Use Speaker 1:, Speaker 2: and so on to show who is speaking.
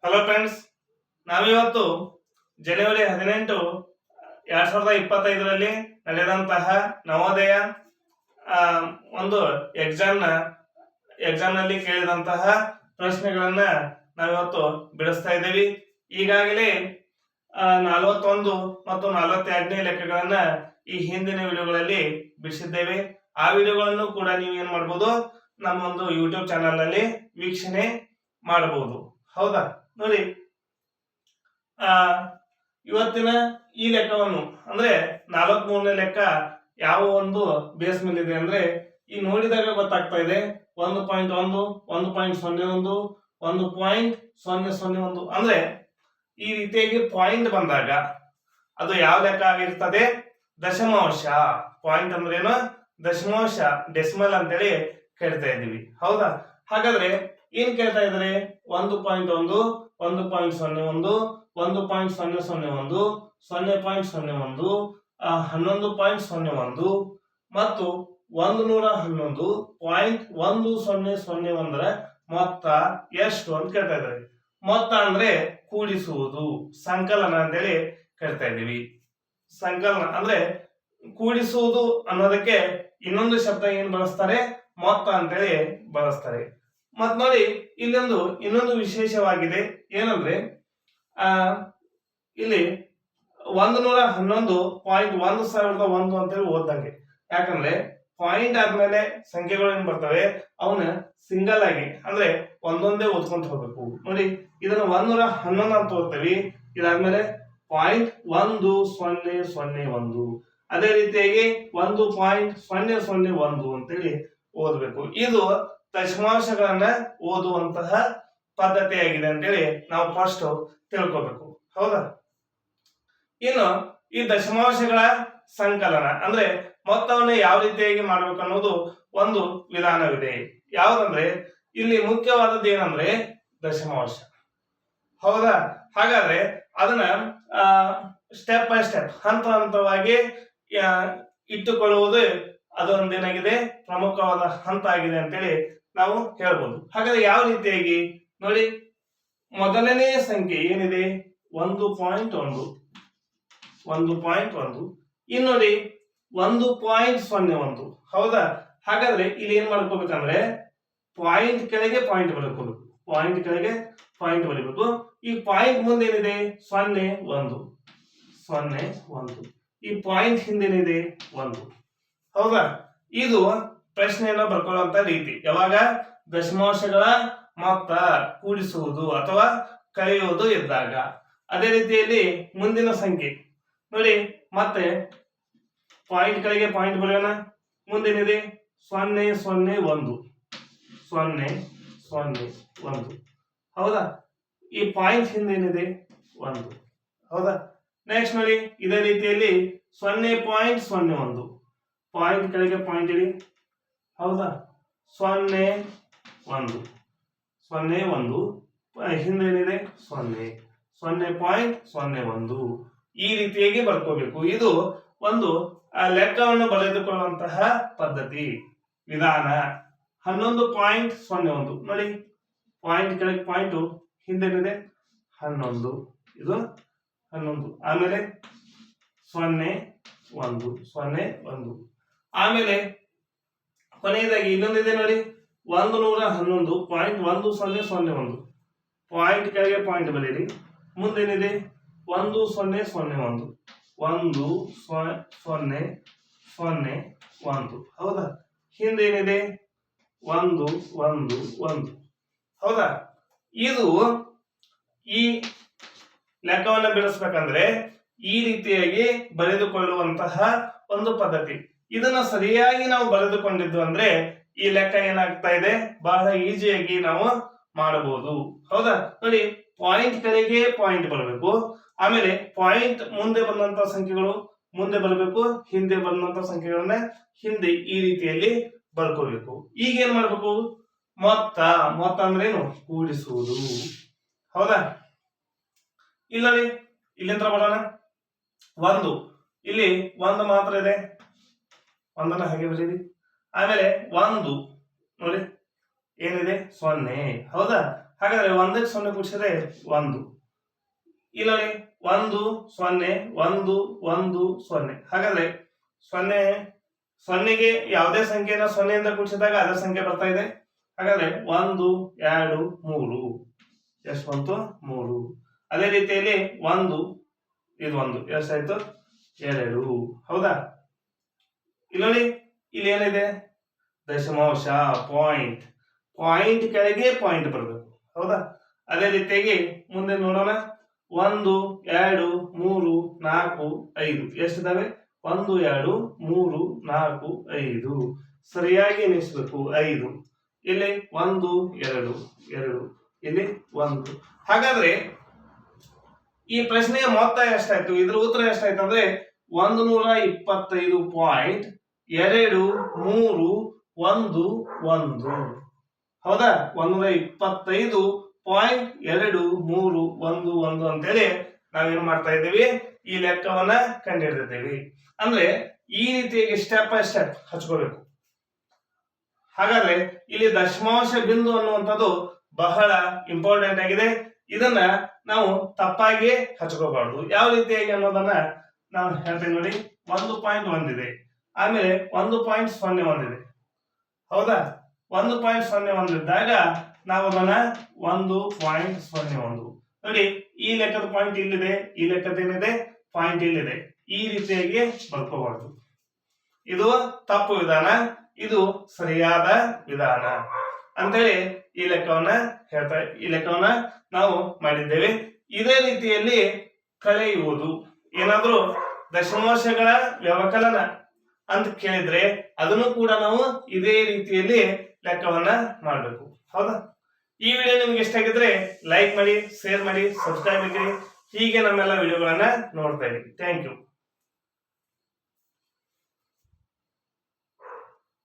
Speaker 1: Hello friends, ನಾವಿವತ್ತು ಜನವರಿ 18, 2025ರಲ್ಲಿ ನಡೆದಂತಹ ನವೋದಯ ಒಂದು ಎಕ್ಸಾಮ್ನಲ್ಲಿ ಕೇಳಿದಂತಹ ಪ್ರಶ್ನೆಗಳನ್ನ ನಾವಿವತ್ತು ಬಿಡಿಸ್ತಾ ಇದ್ದೀವಿ. ಈಗಾಗಲೇ 41 ಮತ್ತು 42ನೇ ಲೆಕ್ಕಗಳನ್ನ ಈ ಹಿಂದಿನ ವಿಡಿಯೋಗಳಲ್ಲಿ ಬಿಡಿಸಿದ್ದೇವೆ. ಆ ವಿಡಿಯೋಗಳನ್ನು ಕೂಡ ನೀವು ಏನ್ ಮಾಡಬಹುದು, ನಮ್ಮ ಒಂದು ಯೂಟ್ಯೂಬ್ ಚಾನಲ್ ನಲ್ಲಿ ವೀಕ್ಷಣೆ ಮಾಡಬಹುದು. ಹೌದಾ? ನೋಡಿ, ಇವತ್ತಿನ ಈ ಲೆಕ್ಕವನ್ನು ಅಂದ್ರೆ 43ನೇ ಲೆಕ್ಕ ಯಾವ ಒಂದು ಬೇಸ್ ಮೇಲೆ ಇದೆ ಅಂದ್ರೆ ಈ ನೋಡಿದಾಗ ಗೊತ್ತಾಗ್ತಾ ಇದೆ. 1.1, 1.01, 1.001 ಅಂದ್ರೆ ಈ ರೀತಿಯಾಗಿ ಪಾಯಿಂಟ್ ಬಂದಾಗ ಅದು ಯಾವ ಲೆಕ್ಕ ಆಗಿರ್ತದೆ? ದಶಮಾಂಶ. ಪಾಯಿಂಟ್ ಅಂದ್ರೆ ಏನು? ದಶಮಾಂಶ, ಡೆಸಿಮಲ್ ಅಂತೇಳಿ ಕೇಳ್ತಾ ಇದ್ದೀವಿ. ಹೌದಾ? ಹಾಗಾದ್ರೆ ಏನ್ ಕೇಳ್ತಾ ಇದ್ದಾರೆ? 1.1, 1.01, 1.001, 0.01, 11.01 ಮತ್ತು 111.1001ರ ಮೊತ್ತ ಎಷ್ಟು ಅಂತ ಕೇಳ್ತಾ ಇದ್ದಾರೆ. ಮೊತ್ತ ಅಂದ್ರೆ ಕೂಡಿಸುವುದು, ಸಂಕಲನ ಅಂತೇಳಿ ಕೇಳ್ತಾ ಇದ್ದೀವಿ. ಸಂಕಲನ ಅಂದ್ರೆ ಕೂಡಿಸುವುದು ಅನ್ನೋದಕ್ಕೆ ಇನ್ನೊಂದು ಶಬ್ದ ಏನ್ ಬಳಸ್ತಾರೆ? ಮೊತ್ತ ಅಂತೇಳಿ ಬಳಸ್ತಾರೆ. ಮತ್ ನೋಡಿ, ಇನ್ನೊಂದು ವಿಶೇಷವಾಗಿದೆ. ಏನಂದ್ರೆ ಇಲ್ಲಿ 111.1001 ಅಂತೇಳಿ ಓದಂಗೆ. ಯಾಕಂದ್ರೆ ಪಾಯಿಂಟ್ ಆದ್ಮೇಲೆ ಸಂಖ್ಯೆಗಳು ಏನ್ ಬರ್ತವೆ, ಅವನ್ನ ಸಿಂಗಲ್ ಆಗಿ ಅಂದ್ರೆ ಒಂದೊಂದೇ ಓದ್ಕೊಂತ ಹೋಗ್ಬೇಕು. ನೋಡಿ, ಇದನ್ನ 111 ಅಂತ ಓದ್ತೀವಿ. ಇದಾದ್ಮೇಲೆ 0.1001, ಅದೇ ರೀತಿಯಾಗಿ 1.001 ಅಂತೇಳಿ ಓದ್ಬೇಕು. ಇದು ದಶಮಾಂಶಗಳನ್ನ ಓದುವಂತಹ ಪದ್ಧತಿಯಾಗಿದೆ ಅಂತೇಳಿ ನಾವು ಫಸ್ಟ್ ತಿಳ್ಕೋಬೇಕು. ಹೌದಾ? ಇನ್ನು ಈ ದಶಮಾಂಶಗಳ ಸಂಕಲನ ಅಂದ್ರೆ ಮೊತ್ತವನ್ನು ಯಾವ ರೀತಿಯಾಗಿ ಮಾಡ್ಬೇಕು ಅನ್ನೋದು ಒಂದು ವಿಧಾನವಿದೆ. ಯಾವುದಂದ್ರೆ ಇಲ್ಲಿ ಮುಖ್ಯವಾದದ್ದು ಏನಂದ್ರೆ ದಶಮಾಂಶ. ಹೌದಾ? ಹಾಗಾದ್ರೆ ಅದನ್ನ ಸ್ಟೆಪ್ ಬೈ ಸ್ಟೆಪ್, ಹಂತ ಹಂತವಾಗಿ ಇಟ್ಟುಕೊಳ್ಳುವುದು ಅದೊಂದೇನಾಗಿದೆ, ಪ್ರಮುಖವಾದ ಹಂತ ಆಗಿದೆ ಅಂತೇಳಿ ನಾವು ಹೇಳ್ಬೋದು. ಹಾಗಾದ್ರೆ ಯಾವ ರೀತಿಯಾಗಿ ನೋಡಿ, ಮೊದಲನೇ ಸಂಖ್ಯೆ ಏನಿದೆ 1.1. ಇನ್ನು ನೋಡಿ 1.01. ಹೌದಾ? ಹಾಗಾದ್ರೆ ಇಲ್ಲಿ ಏನ್ ಮಾಡ್ಕೋಬೇಕಂದ್ರೆ ಪಾಯಿಂಟ್ ಕೆಳಗೆ ಪಾಯಿಂಟ್ ಬರ್ಕೋಬೇಕು. ಪಾಯಿಂಟ್ ಕೆಳಗೆ ಪಾಯಿಂಟ್ ಬರಬೇಕು. ಈ ಪಾಯಿಂಟ್ ಮುಂದೆ ಏನಿದೆ? 0.1. ಈ ಪಾಯಿಂಟ್ ಹಿಂದೇನಿದೆ? 1. ಹೌದಾ? ಇದು ಪ್ರಶ್ನೆಯನ್ನ ಬರ್ಕೊಳ್ಳುವಂತ ರೀತಿ. ಯಾವಾಗ? ದಶಮಾಂಶಗಳ ಮೊತ್ತ ಕೂಡಿಸುವುದು ಅಥವಾ ಕಳೆಯುವುದು ಇದ್ದಾಗ. ಅದೇ ರೀತಿಯಲ್ಲಿ ಮುಂದಿನ ಸಂಖ್ಯೆ ನೋಡಿ, ಮತ್ತೆ ಪಾಯಿಂಟ್ ಕೆಳಗೆ ಪಾಯಿಂಟ್ ಬರೆಯೋಣ. ಮುಂದೇನಿದೆ? 0.01. ಹೌದಾ? ಈ ಪಾಯಿಂಟ್ ಹಿಂದೇನಿದೆ? 1. ಹೌದಾ? ನೆಕ್ಸ್ಟ್ ನೋಡಿ, ಇದೇ ರೀತಿಯಲ್ಲಿ 0.01. ಪಾಯಿಂಟ್ ಕೆಳಗೆ ಪಾಯಿಂಟ್ ಇಡಿ. ಹೌದಾ? 0.1 ಹಿಂದೇನಿದೆ? 0.01. ಈ ರೀತಿಯಾಗಿ ಬರ್ಕೋಬೇಕು. ಇದು ಒಂದು ಲೆಕ್ಕವನ್ನು ಬರೆದುಕೊಳ್ಳುವಂತಹ ಪದ್ಧತಿ, ವಿಧಾನ. 11.01 ನೋಡಿ, ಪಾಯಿಂಟ್ ಕೆಳಗೆ ಪಾಯಿಂಟ್ ಹಿಂದೇನಿದೆ? 11. ಇದು 11. ಆಮೇಲೆ 0.1. ಆಮೇಲೆ ಕೊನೆಯದಾಗಿ ಇನ್ನೊಂದಿದೆ ನೋಡಿ, 111.1001. ಪಾಯಿಂಟ್ ಕೆಳಗೆ ಪಾಯಿಂಟ್ ಬರೀರಿ. ಮುಂದೇನಿದೆ? 1001. 1001. ಹೌದಾ? ಹಿಂದೇನಿದೆ? 111. ಹೌದಾ? ಇದು ಈ ಲೆಕ್ಕವನ್ನ ಬಿಡಿಸ್ಬೇಕಂದ್ರೆ ಈ ರೀತಿಯಾಗಿ ಬರೆದುಕೊಳ್ಳುವಂತಹ ಒಂದು ಪದ್ಧತಿ. ಇದನ್ನ ಸರಿಯಾಗಿ ನಾವು ಬರೆದುಕೊಂಡಿದ್ದು ಅಂದ್ರೆ ಈ ಲೆಕ್ಕ ಏನಾಗ್ತಾ ಇದೆ, ಬಹಳ ಈಸಿಯಾಗಿ ನಾವು ಮಾಡಬಹುದು. ಹೌದಾ? ನೋಡಿ, ಪಾಯಿಂಟ್ ಕೆಳಗೆ ಪಾಯಿಂಟ್ ಬರಬೇಕು. ಆಮೇಲೆ ಪಾಯಿಂಟ್ ಮುಂದೆ ಬಂದಂತ ಸಂಖ್ಯೆಗಳು ಮುಂದೆ ಬರಬೇಕು, ಹಿಂದೆ ಬಂದಂತ ಸಂಖ್ಯೆಗಳನ್ನ ಹಿಂದೆ ಈ ರೀತಿಯಲ್ಲಿ ಬರ್ಕೋಬೇಕು. ಈಗ ಏನ್ ಮಾಡ್ಬೇಕು? ಮೊತ್ತ ಅಂದ್ರೆ ಏನು? ಕೂಡಿಸುವುದು. ಹೌದಾ? ಇಲ್ಲ ನೋಡಿ, ಇಲ್ಲಿಂದ ಬರೋಣ. 1 ಇಲ್ಲಿ 1 ಮಾತ್ರ ಇದೆ, 1 ಹಾಗೆ ಬರೀರಿ. ಆಮೇಲೆ 1 ನೋಡಿ, ಏನಿದೆ 0. ಹೌದಾ? ಹಾಗಾದ್ರೆ 1ಕ್ಕೆ 0 ಕೂಡಿಸಿದ್ರೆ 1. ಇಲ್ಲ ನೋಡಿ 1 0 1 1 0. ಹಾಗಾದ್ರೆ 0ಗೆ ಯಾವುದೇ ಸಂಖ್ಯೆನ 0 ಕೂಡಿಸಿದಾಗ ಅದರ ಸಂಖ್ಯೆ ಬರ್ತಾ ಇದೆ. ಹಾಗಾದ್ರೆ 1 2 3 ಎಷ್ಟು ಬಂತು? 3. ಅದೇ ರೀತಿಯಲ್ಲಿ 1 ಇದು 1 ಎಷ್ಟಾಯ್ತು? 2. ಹೌದಾ? ಇಲ್ಲಿ ನೋಡಿ ಇಲ್ಲಿ ಏನಿದೆ? ದಶಮಾಂಶ, ಪಾಯಿಂಟ್ ಕೆಳಗೆ ಪಾಯಿಂಟ್ ಬರಬೇಕು. ಹೌದಾ? ಅದೇ ರೀತಿಯಾಗಿ ಮುಂದೆ ನೋಡೋಣ. 1 2 3 4 5 ಎಷ್ಟಿದಾವೆ? 1 2 3 4 5 ಸರಿಯಾಗಿ ಎಣಿಸಬೇಕು. 5 ಇಲ್ಲಿ 1 2 2 ಇಲ್ಲಿ 1. ಹಾಗಾದ್ರೆ ಈ ಪ್ರಶ್ನೆಯ ಮೊತ್ತ ಎಷ್ಟಾಯ್ತು? ಇದ್ರ ಉತ್ತರ ಎಷ್ಟಾಯ್ತು ಅಂದ್ರೆ 125.23111. ಹೌದಾ? 125.23111 ಅಂತೇಳಿ ನಾವೇನ್ ಮಾಡ್ತಾ ಇದ್ದೀವಿ? ಈ ಲೆಕ್ಕವನ್ನ ಕಂಡುಹಿಡಿದಿದ್ದೇವೆ. ಅಂದ್ರೆ ಈ ರೀತಿಯಾಗಿ ಸ್ಟೆಪ್ ಬೈ ಸ್ಟೆಪ್ ಹಚ್ಕೋಬೇಕು. ಹಾಗಾದ್ರೆ ಇಲ್ಲಿ ದಶಮಾಂಶ ಬಿಂದು ಅನ್ನುವಂಥದ್ದು ಬಹಳ ಇಂಪಾರ್ಟೆಂಟ್ ಆಗಿದೆ. ಇದನ್ನ ನಾವು ತಪ್ಪಾಗಿ ಹಚ್ಕೋಬಾರ್ದು. ಯಾವ ರೀತಿಯಾಗಿ ಅನ್ನೋದನ್ನ ನಾವು ಹೇಳ್ತೇವೆ ನೋಡಿ. 1.1 ಇದೆ, ಆಮೇಲೆ 1.01 ಇದೆ. ಹೌದಾ? 1.01 ಇದ್ದಾಗ ನಾವು ಅದನ್ನ 1.01 ನೋಡಿ. ಈ ಲೆಕ್ಕದ ಪಾಯಿಂಟ್ ಇಲ್ಲಿದೆ, ಈ ಲೆಕ್ಕದ ಏನಿದೆ ಪಾಯಿಂಟ್ ಇಲ್ಲಿದೆ. ಈ ರೀತಿಯಾಗಿ ಬರ್ಕೋಬಾರ್ದು. ಇದು ತಪ್ಪು ವಿಧಾನ, ಇದು ಸರಿಯಾದ ವಿಧಾನ ಅಂತೇಳಿ ಈ ಲೆಕ್ಕವನ್ನ ನಾವು ಮಾಡಿದ್ದೇವೆ. ಇದೇ ರೀತಿಯಲ್ಲಿ ಕಳೆಯುವುದು, ಏನಾದ್ರೂ ದಶಮಾಂಶಗಳ ವ್ಯವಕಲನ ಅಂತ ಕೇಳಿದ್ರೆ ಅದನ್ನು ಕೂಡ ನಾವು ಇದೇ ರೀತಿಯಲ್ಲಿ ಲೆಕ್ಕವನ್ನ ಮಾಡಬೇಕು. ಹೌದಾ? ಈ ವಿಡಿಯೋ ನಿಮ್ಗೆ ಇಷ್ಟ ಆಗಿದ್ರೆ ಲೈಕ್ ಮಾಡಿ, ಶೇರ್ ಮಾಡಿ, ಸಬ್ಸ್ಕ್ರೈಬ್ ಮಾಡಿ. ಹೀಗೆ ನಮ್ಮೆಲ್ಲ ವಿಡಿಯೋಗಳನ್ನ ನೋಡ್ತಾ ಇರಿ. Thank you.